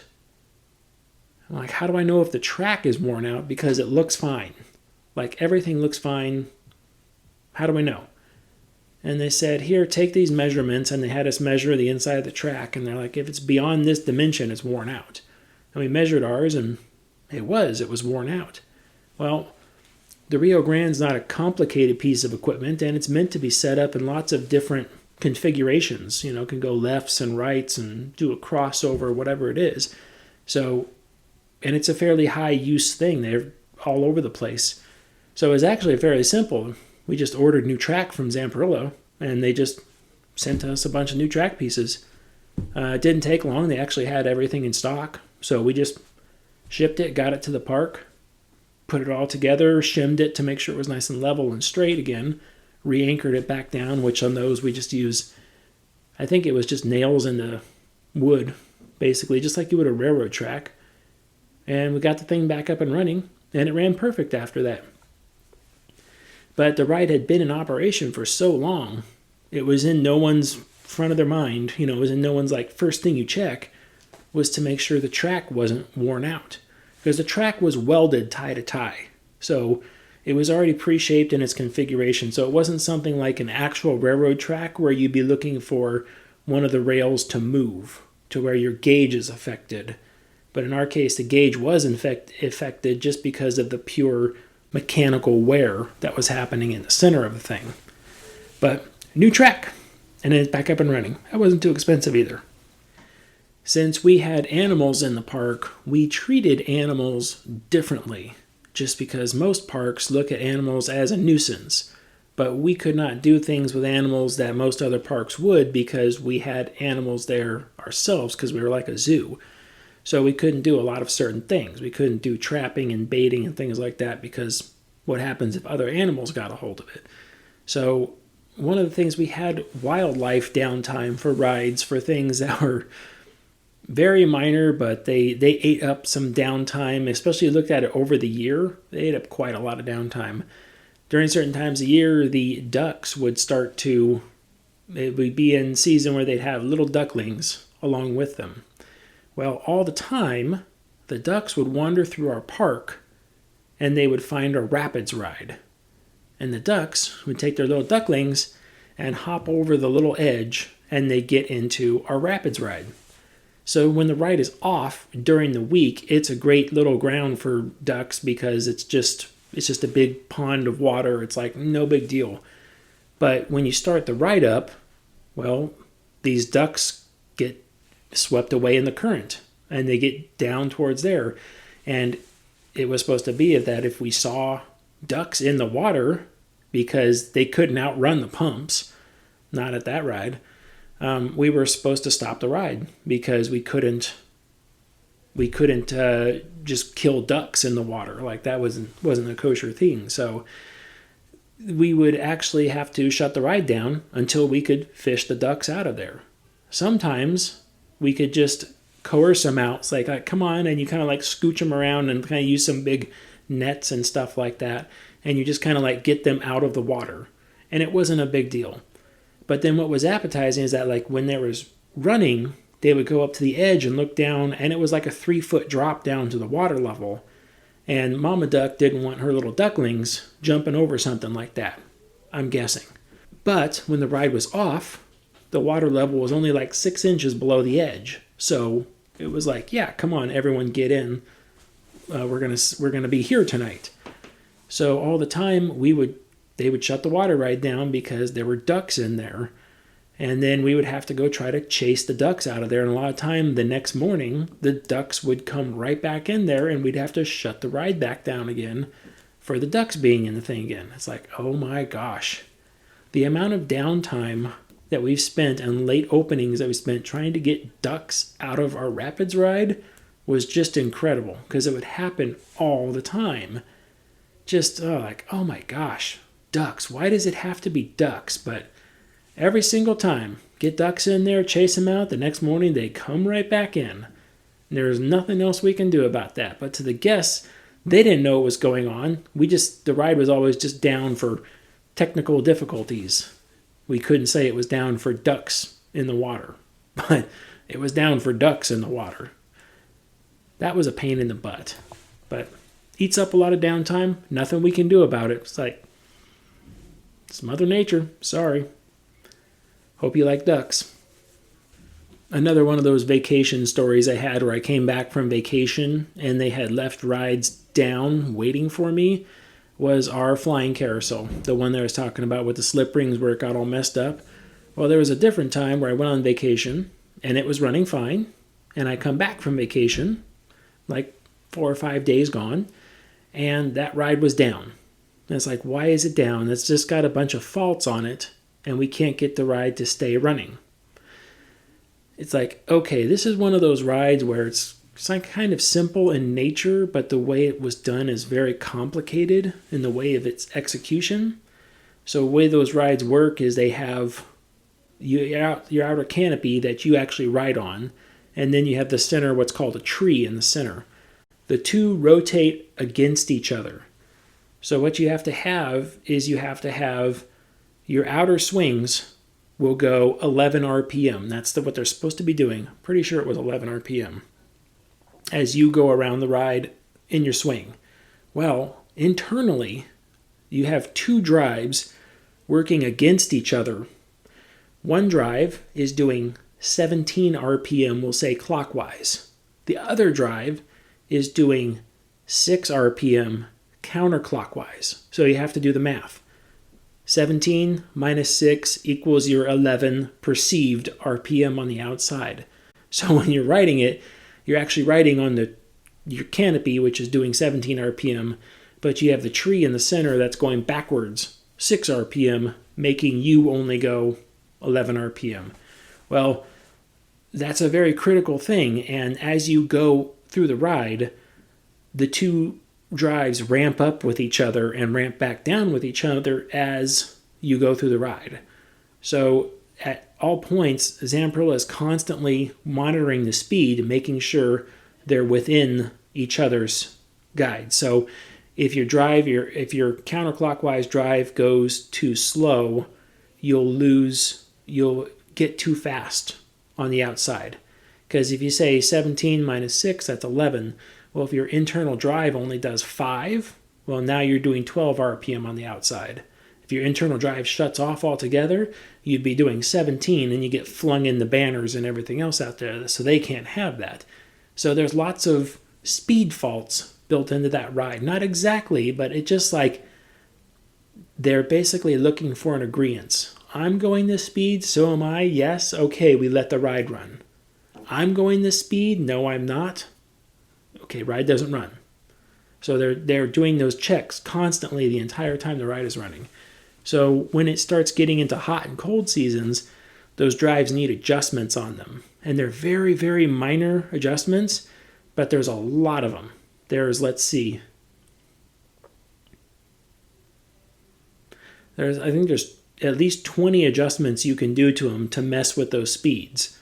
I'm like, how do I know if the track is worn out? Because it looks fine. Like everything looks fine. How do I know? And they said, here, take these measurements. And they had us measure the inside of the track. And they're like, if it's beyond this dimension, it's worn out. And we measured ours, and it was worn out. Well, the Rio Grand's not a complicated piece of equipment, and it's meant to be set up in lots of different configurations. You know, it can go lefts and rights and do a crossover, whatever it is. So, and it's a fairly high use thing. They're all over the place. So it was actually fairly simple. We just ordered new track from Zamperilla, and they just sent us a bunch of new track pieces. It didn't take long. They actually had everything in stock. So we just shipped it, got it to the park, put it all together, shimmed it to make sure it was nice and level and straight again, re-anchored it back down, which on those we just use, I think it was just nails into wood, basically, just like you would a railroad track. And we got the thing back up and running, and it ran perfect after that. But the ride had been in operation for so long, it was in no one's front of their mind. You know, it was in no one's, like, first thing you check was to make sure the track wasn't worn out. Because the track was welded tie to tie. So it was already pre-shaped in its configuration. So it wasn't something like an actual railroad track where you'd be looking for one of the rails to move to where your gauge is affected. But in our case, the gauge was affected just because of the pure mechanical wear that was happening in the center of the thing. But new track, and then it's back up and running. That wasn't too expensive either. Since we had animals in the park, we treated animals differently, just because most parks look at animals as a nuisance. But we could not do things with animals that most other parks would because we had animals there ourselves because we were like a zoo. So we couldn't do a lot of certain things. We couldn't do trapping and baiting and things like that because what happens if other animals got a hold of it? So one of the things, we had wildlife downtime for rides for things that were very minor, but they ate up some downtime, especially looked at it over the year. They ate up quite a lot of downtime. During certain times of year, the ducks would start to, it would be in season where they'd have little ducklings along with them. Well, all the time, the ducks would wander through our park and they would find a rapids ride. And the ducks would take their little ducklings and hop over the little edge and they get into our rapids ride. So when the ride is off during the week, it's a great little ground for ducks because it's just a big pond of water. It's like no big deal. But when you start the ride up, well, these ducks get swept away in the current and they get down towards there. And it was supposed to be that if we saw ducks in the water, because they couldn't outrun the pumps, not at that ride, we were supposed to stop the ride because we couldn't just kill ducks in the water. Like that wasn't a kosher thing. So we would actually have to shut the ride down until we could fish the ducks out of there. Sometimes we could just coerce them out. It's like come on, and you kind of like scooch them around and kind of use some big nets and stuff like that, and you just kind of like get them out of the water. And it wasn't a big deal. But then what was appetizing is that like when there was running, they would go up to the edge and look down, and it was like a 3-foot drop down to the water level. And Mama Duck didn't want her little ducklings jumping over something like that, I'm guessing. But when the ride was off, the water level was only like 6 inches below the edge. So it was like, yeah, come on, everyone get in. We're gonna be here tonight. So all the time they would shut the water ride down because there were ducks in there. And then we would have to go try to chase the ducks out of there. And a lot of time the next morning, the ducks would come right back in there and we'd have to shut the ride back down again for the ducks being in the thing again. It's like, oh my gosh. The amount of downtime that we've spent and late openings that we spent trying to get ducks out of our rapids ride was just incredible because it would happen all the time. Just like, oh my gosh, ducks. Why does it have to be ducks? But every single time, get ducks in there, chase them out. The next morning, they come right back in. And there's nothing else we can do about that. But to the guests, they didn't know what was going on. The ride was always just down for technical difficulties. We couldn't say it was down for ducks in the water, but it was down for ducks in the water. That was a pain in the butt. But eats up a lot of downtime. Nothing we can do about it. It's like, it's Mother Nature. Sorry. Hope you like ducks. Another one of those vacation stories I had where I came back from vacation and they had left rides down waiting for me was our flying carousel. The one that I was talking about with the slip rings where it got all messed up. Well, there was a different time where I went on vacation and it was running fine. And I come back from vacation, like 4 or 5 days gone, and that ride was down. And it's like, why is it down? It's just got a bunch of faults on it, and we can't get the ride to stay running. It's like, okay, this is one of those rides where it's like kind of simple in nature, but the way it was done is very complicated in the way of its execution. So the way those rides work is they have your outer canopy that you actually ride on, and then you have the center, what's called a tree in the center. The two rotate against each other. So what you have to have is your outer swings will go 11 RPM. That's what they're supposed to be doing. Pretty sure it was 11 RPM. As you go around the ride in your swing. Well, internally, you have two drives working against each other. One drive is doing 17 RPM, we'll say clockwise. The other drive is doing 6 RPM counterclockwise. So you have to do the math. 17 minus 6 equals your 11 perceived RPM on the outside. So when you're riding it, you're actually riding on your canopy, which is doing 17 RPM, but you have the tree in the center that's going backwards 6 RPM, making you only go 11 RPM. Well, that's a very critical thing, and as you go through the ride, the two drives ramp up with each other and ramp back down with each other as you go through the ride. So at all points, Zamperla is constantly monitoring the speed, making sure they're within each other's guide. So if your counterclockwise drive goes too slow, you'll get too fast on the outside. Because if you say 17 minus 6, that's 11. Well, if your internal drive only does 5, well, now you're doing 12 RPM on the outside. If your internal drive shuts off altogether, you'd be doing 17, and you get flung in the banners and everything else out there, so they can't have that. So there's lots of speed faults built into that ride. Not exactly, but it's just like they're basically looking for an agreement. I'm going this speed, so am I. Yes, okay, we let the ride run. I'm going this speed, no, I'm not. Okay, ride doesn't run. So they're doing those checks constantly the entire time the ride is running. So when it starts getting into hot and cold seasons, those drives need adjustments on them. And they're very, very minor adjustments, but there's a lot of them. Let's see. I think there's at least 20 adjustments you can do to them to mess with those speeds.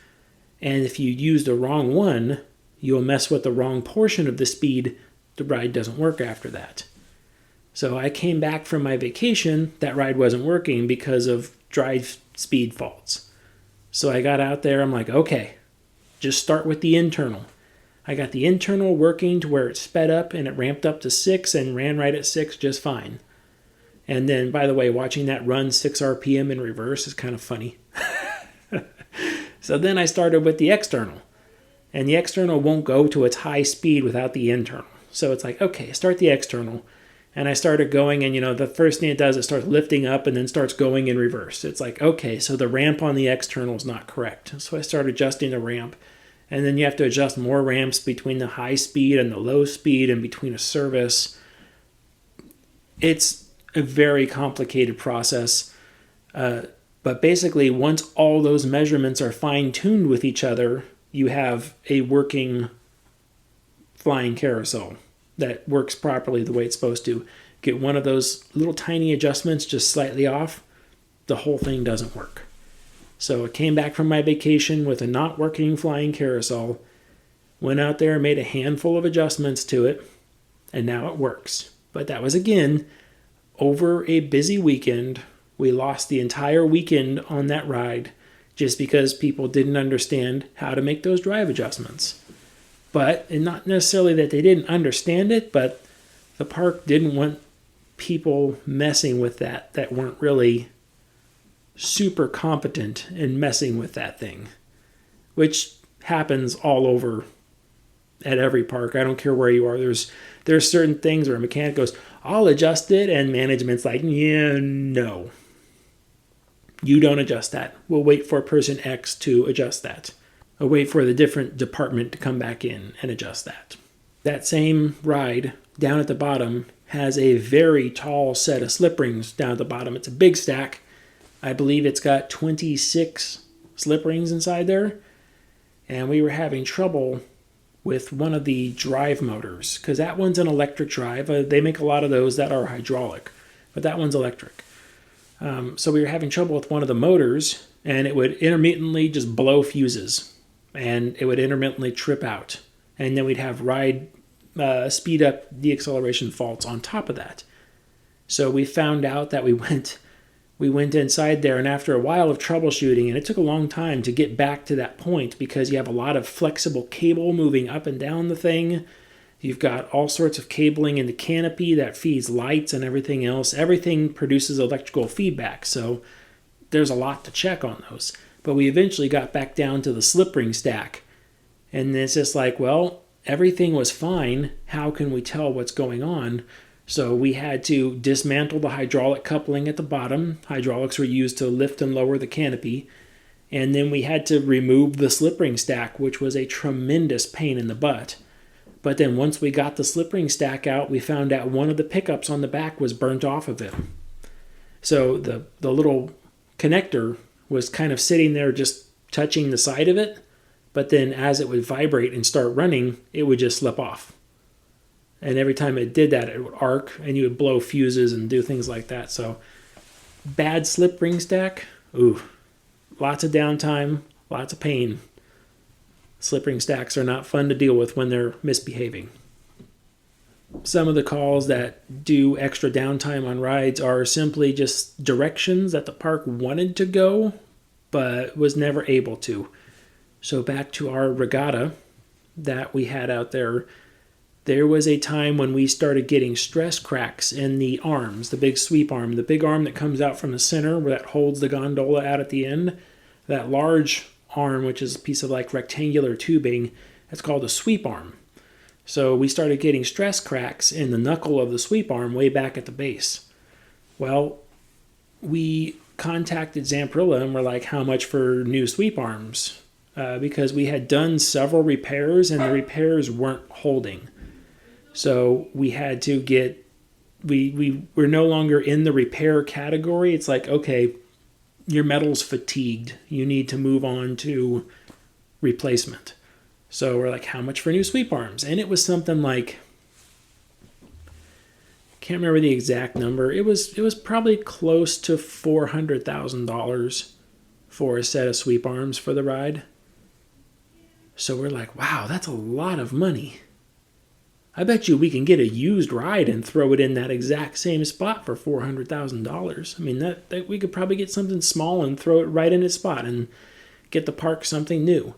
And if you use the wrong one, you'll mess with the wrong portion of the speed. The ride doesn't work after that. So I came back from my vacation, that ride wasn't working because of drive speed faults. So I got out there, I'm like, okay, just start with the internal. I got the internal working to where it sped up and it ramped up to 6 and ran right at 6 just fine. And then, by the way, watching that run 6 RPM in reverse is kind of funny. So then I started with the external. And the external won't go to its high speed without the internal. So it's like, okay, start the external. And I started going, and the first thing it does, it starts lifting up and then starts going in reverse. It's like, okay, so the ramp on the external is not correct. So I started adjusting the ramp. And then you have to adjust more ramps between the high speed and the low speed and between a service. It's a very complicated process. But basically, once all those measurements are fine-tuned with each other, you have a working flying carousel that works properly the way it's supposed to. Get one of those little tiny adjustments just slightly off, the whole thing doesn't work. So I came back from my vacation with a not working flying carousel, went out there and made a handful of adjustments to it, and now it works. But that was, again, over a busy weekend. We lost the entire weekend on that ride just because people didn't understand how to make those drive adjustments. And not necessarily that they didn't understand it, but the park didn't want people messing with that weren't really super competent in messing with that thing, which happens all over at every park. I don't care where you are. There's certain things where a mechanic goes, I'll adjust it, and management's like, yeah, no. You don't adjust that. We'll wait for person X to adjust that. Or wait for the different department to come back in and adjust that. That same ride down at the bottom has a very tall set of slip rings down at the bottom. It's a big stack. I believe it's got 26 slip rings inside there. And we were having trouble with one of the drive motors, because that one's an electric drive. They make a lot of those that are hydraulic, but that one's electric. So we were having trouble with one of the motors, and it would intermittently just blow fuses, and it would intermittently trip out. And then we'd have ride speed up deacceleration faults on top of that. So we found out that we went inside there, and after a while of troubleshooting, and it took a long time to get back to that point because you have a lot of flexible cable moving up and down the thing. You've got all sorts of cabling in the canopy that feeds lights and everything else. Everything produces electrical feedback, so there's a lot to check on those. But we eventually got back down to the slip ring stack. And it's just like, well, everything was fine. How can we tell what's going on? So we had to dismantle the hydraulic coupling at the bottom. Hydraulics were used to lift and lower the canopy. And then we had to remove the slip ring stack, which was a tremendous pain in the butt. But then once we got the slip ring stack out, we found out one of the pickups on the back was burnt off of it. So the little connector was kind of sitting there just touching the side of it, but then as it would vibrate and start running, it would just slip off. And every time it did that, it would arc, and you would blow fuses and do things like that. So bad slip ring stack, ooh, lots of downtime, lots of pain. Slip ring stacks are not fun to deal with when they're misbehaving. Some of the calls that do extra downtime on rides are simply just directions that the park wanted to go, but was never able to. So back to our regatta that we had out there, there was a time when we started getting stress cracks in the arms, the big sweep arm, the big arm that comes out from the center where that holds the gondola out at the end. That large arm, which is a piece of like rectangular tubing, that's called a sweep arm. So we started getting stress cracks in the knuckle of the sweep arm way back at the base. Well, we contacted Zamperilla and we're like, how much for new sweep arms? Because we had done several repairs and the repairs weren't holding. So we had to get, we were no longer in the repair category. It's like, okay, your metal's fatigued. You need to move on to replacement. So we're like, how much for new sweep arms? And it was something like, can't remember the exact number. It was probably close to $400,000 for a set of sweep arms for the ride. So we're like, wow, that's a lot of money. I bet you we can get a used ride and throw it in that exact same spot for $400,000. I mean, that we could probably get something small and throw it right in its spot and get the park something new.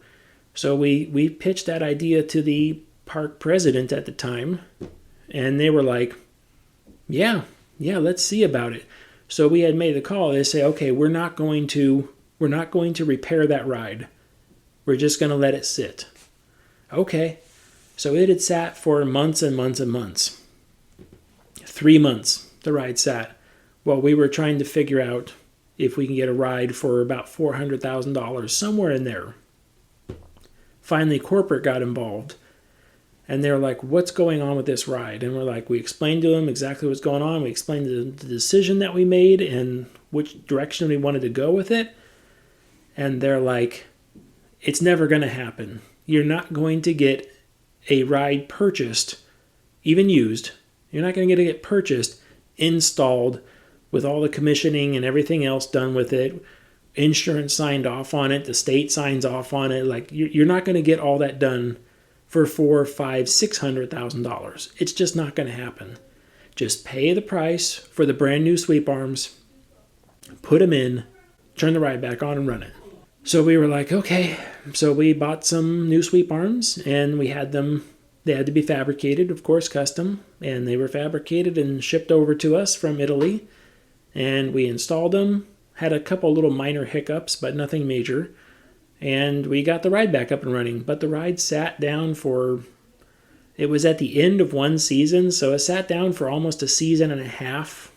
So we pitched that idea to the park president at the time, and they were like, yeah, let's see about it. So we had made the call. They say, okay, we're not going to repair that ride. We're just going to let it sit. Okay. So it had sat for months and months and months. 3 months the ride sat. Well, we were trying to figure out if we can get a ride for about $400,000, somewhere in there. Finally, corporate got involved. And they were like, what's going on with this ride? And we're like, we explained to them exactly what's going on. We explained the decision that we made and which direction we wanted to go with it. And they're like, it's never going to happen. You're not going to get a ride purchased, even used. You're not going to get it purchased, installed with all the commissioning and everything else done with it. Insurance signed off on it. The state signs off on it. Like you're not going to get all that done for $400,000, $500,000, $600,000. It's just not going to happen. Just pay the price for the brand new sweep arms, put them in, turn the ride back on and run it. So we were like, okay. So we bought some new sweep arms and we had them, they had to be fabricated, of course, custom. And they were fabricated and shipped over to us from Italy. And we installed them, had a couple little minor hiccups, but nothing major. And we got the ride back up and running. But the ride sat down it was at the end of one season. So it sat down for almost a season and a half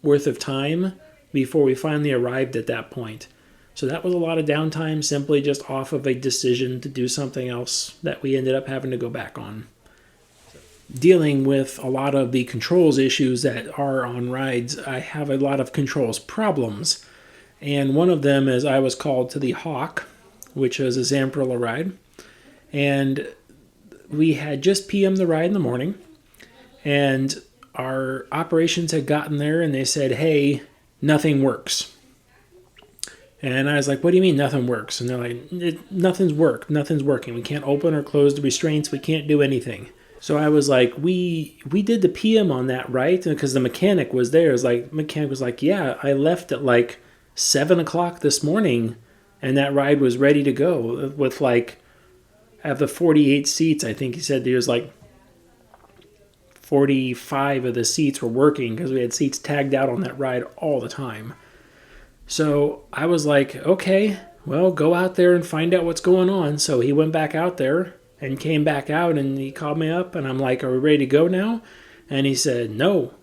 worth of time before we finally arrived at that point. So that was a lot of downtime simply just off of a decision to do something else that we ended up having to go back on. Dealing with a lot of the controls issues that are on rides, I have a lot of controls problems. And one of them is I was called to the Hawk, which is a Zamperilla ride. And we had just PM'd the ride in the morning. And our operations had gotten there and they said, hey, nothing works. And I was like, what do you mean nothing works? And they're like, nothing's working. We can't open or close the restraints. We can't do anything. So I was like, we did the PM on that, right? Because the mechanic was there. Mechanic was like, yeah, I left at like 7 o'clock this morning and that ride was ready to go with like, out of the 48 seats, I think he said there's like 45 of the seats were working because we had seats tagged out on that ride all the time. So I was like, okay, well, go out there and find out what's going on. So he went back out there and came back out and he called me up and I'm like, are we ready to go now? And he said, no.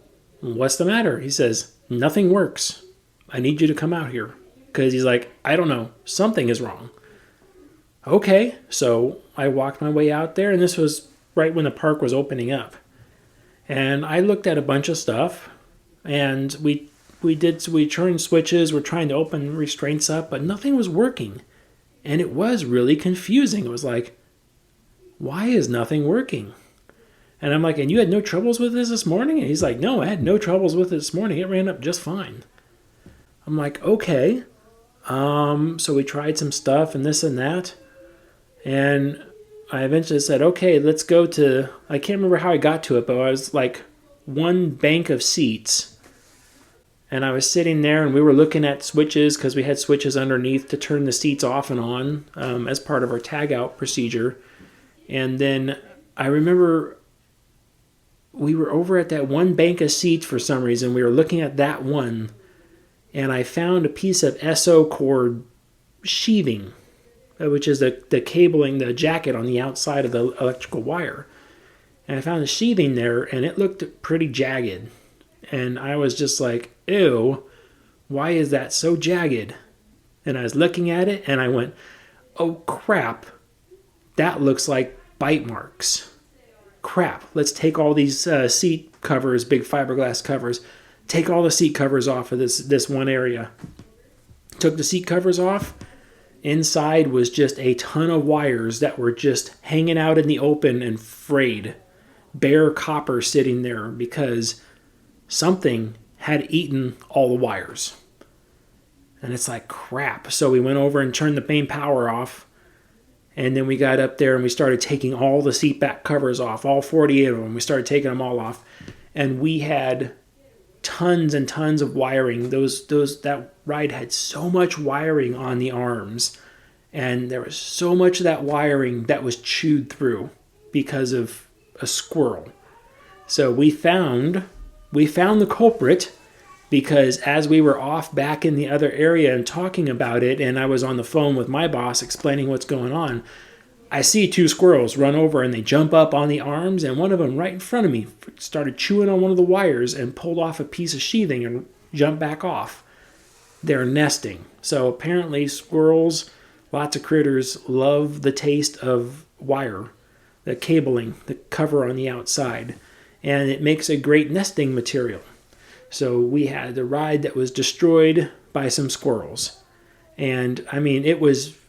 What's the matter? He says, nothing works. I need you to come out here. because he's like, I don't know, something is wrong. Okay, so I walked my way out there, and this was right when the park was opening up. And I looked at a bunch of stuff, and we turned switches, we're trying to open restraints up, but nothing was working. And it was really confusing. It was like, why is nothing working? And I'm like, and you had no troubles with this morning? And he's like, no, I had no troubles with it this morning. It ran up just fine. I'm like, okay. So we tried some stuff and this and that. And I eventually said, okay, let's go to, I can't remember how I got to it, but I was like one bank of seats. And I was sitting there and we were looking at switches because we had switches underneath to turn the seats off and on as part of our tag out procedure. And then I remember we were over at that one bank of seats for some reason. We were looking at that one, and I found a piece of SO cord sheathing, which is the cabling, the jacket on the outside of the electrical wire. And I found the sheathing there, and it looked pretty jagged. And I was just like, ew, why is that so jagged? And I was looking at it, and I went, oh crap, that looks like bite marks. Crap, let's take all these seat covers, big fiberglass covers, take all the seat covers off of this one area. Took the seat covers off. Inside was just a ton of wires that were just hanging out in the open and frayed. Bare copper sitting there because something had eaten all the wires. And it's like, crap. So we went over and turned the main power off. And then we got up there and we started taking all the seat back covers off, all 48 of them. We started taking them all off. And we had tons and tons of wiring. That ride had so much wiring on the arms. And there was so much of that wiring that was chewed through because of a squirrel. So we found the culprit, because as we were off back in the other area and talking about it, and I was on the phone with my boss explaining what's going on, I see two squirrels run over and they jump up on the arms, and one of them right in front of me started chewing on one of the wires and pulled off a piece of sheathing and jumped back off. They're nesting. So apparently squirrels, lots of critters, love the taste of wire, the cabling, the cover on the outside, and it makes a great nesting material. So we had the ride that was destroyed by some squirrels. And I mean,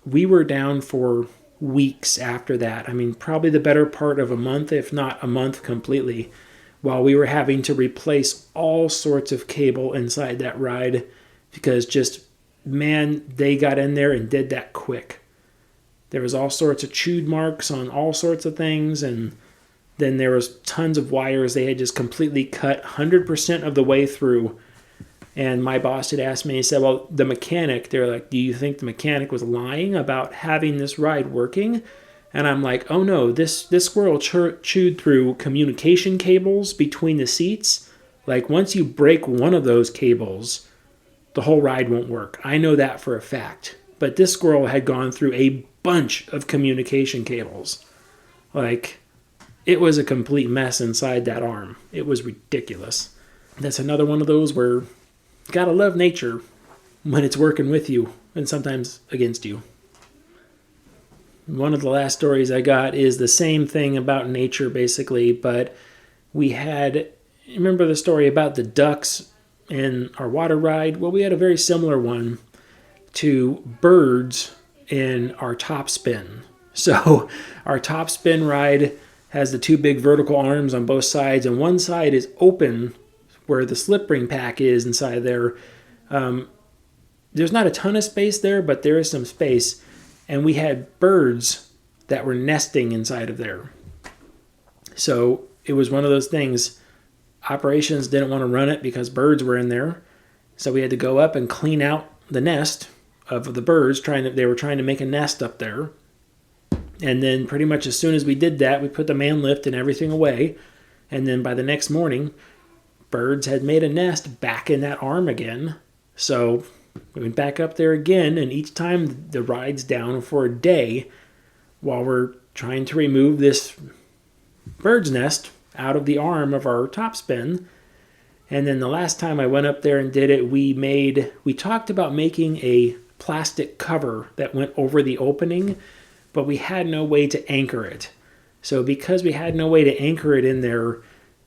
we were down for weeks after that. I mean, probably the better part of a month, if not a month completely, while we were having to replace all sorts of cable inside that ride because they got in there and did that quick. There was all sorts of chewed marks on all sorts of things, and then there was tons of wires they had just completely cut 100% of the way through. And my boss had asked me, he said, well, the mechanic, they're like, do you think the mechanic was lying about having this ride working? And I'm like, oh no, this squirrel chewed through communication cables between the seats. Like once you break one of those cables, the whole ride won't work. I know that for a fact. But this squirrel had gone through a bunch of communication cables. Like, it was a complete mess inside that arm. It was ridiculous. That's another one of those where you gotta love nature when it's working with you and sometimes against you. One of the last stories I got is the same thing about nature, basically, but remember the story about the ducks in our water ride? Well, we had a very similar one to birds in our Topspin. So our Topspin ride has the two big vertical arms on both sides, and one side is open where the slip ring pack is inside there. There's not a ton of space there, but there is some space. And we had birds that were nesting inside of there. So it was one of those things. Operations didn't want to run it because birds were in there. So we had to go up and clean out the nest of the birds. They were trying to make a nest up there. And then pretty much as soon as we did that, we put the man lift and everything away. And then by the next morning, birds had made a nest back in that arm again. So we went back up there again, and each time the ride's down for a day while we're trying to remove this bird's nest out of the arm of our Topspin. And then the last time I went up there and did it, we talked about making a plastic cover that went over the opening, but we had no way to anchor it. So because we had no way to anchor it in there,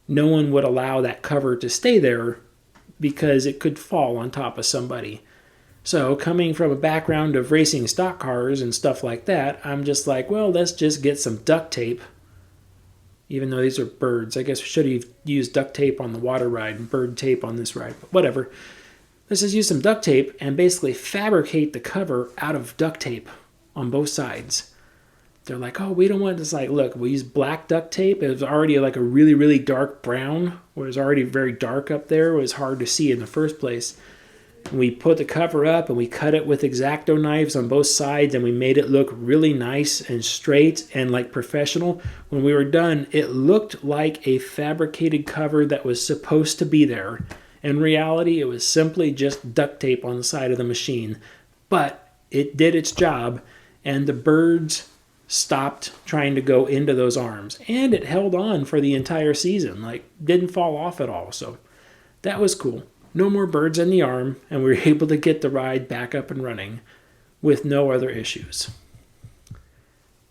no one would allow that cover to stay there because it could fall on top of somebody. So coming from a background of racing stock cars and stuff like that, I'm just like, well, let's just get some duct tape. Even though these are birds. I guess we should have used duct tape on the water ride and bird tape on this ride, but whatever. Let's just use some duct tape and basically fabricate the cover out of duct tape on both sides. They're like, oh, we don't want this. Like, look, we use black duct tape. It was already like a really, really dark brown. It was already very dark up there. It was hard to see in the first place. We put the cover up and we cut it with X-Acto knives on both sides, and we made it look really nice and straight and like professional. When we were done, it looked like a fabricated cover that was supposed to be there. In reality, it was simply just duct tape on the side of the machine. But it did its job, and the birds stopped trying to go into those arms. And it held on for the entire season, like didn't fall off at all. So that was cool. No more birds in the arm, and we were able to get the ride back up and running with no other issues.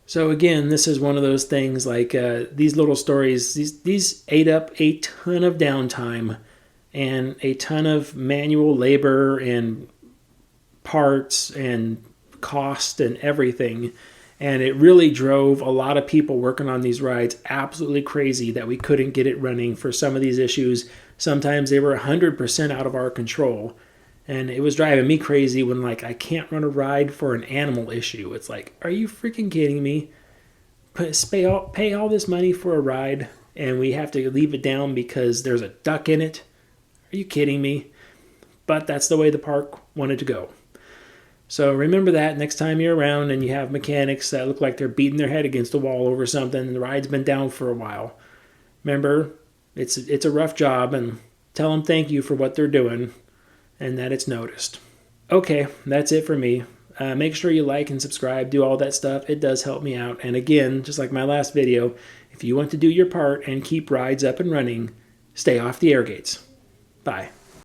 So again, this is one of those things like these little stories, these ate up a ton of downtime and a ton of manual labor and parts and cost and everything. And it really drove a lot of people working on these rides absolutely crazy that we couldn't get it running for some of these issues. Sometimes they were 100% out of our control. And it was driving me crazy when, like, I can't run a ride for an animal issue. It's like, are you freaking kidding me? Pay all this money for a ride and we have to leave it down because there's a duck in it? Are you kidding me? But that's the way the park wanted to go. So remember that next time you're around and you have mechanics that look like they're beating their head against the wall over something and the ride's been down for a while. Remember, it's a rough job, and tell them thank you for what they're doing and that it's noticed. Okay, that's it for me. Make sure you like and subscribe, do all that stuff. It does help me out. And again, just like my last video, if you want to do your part and keep rides up and running, stay off the air gates. Bye.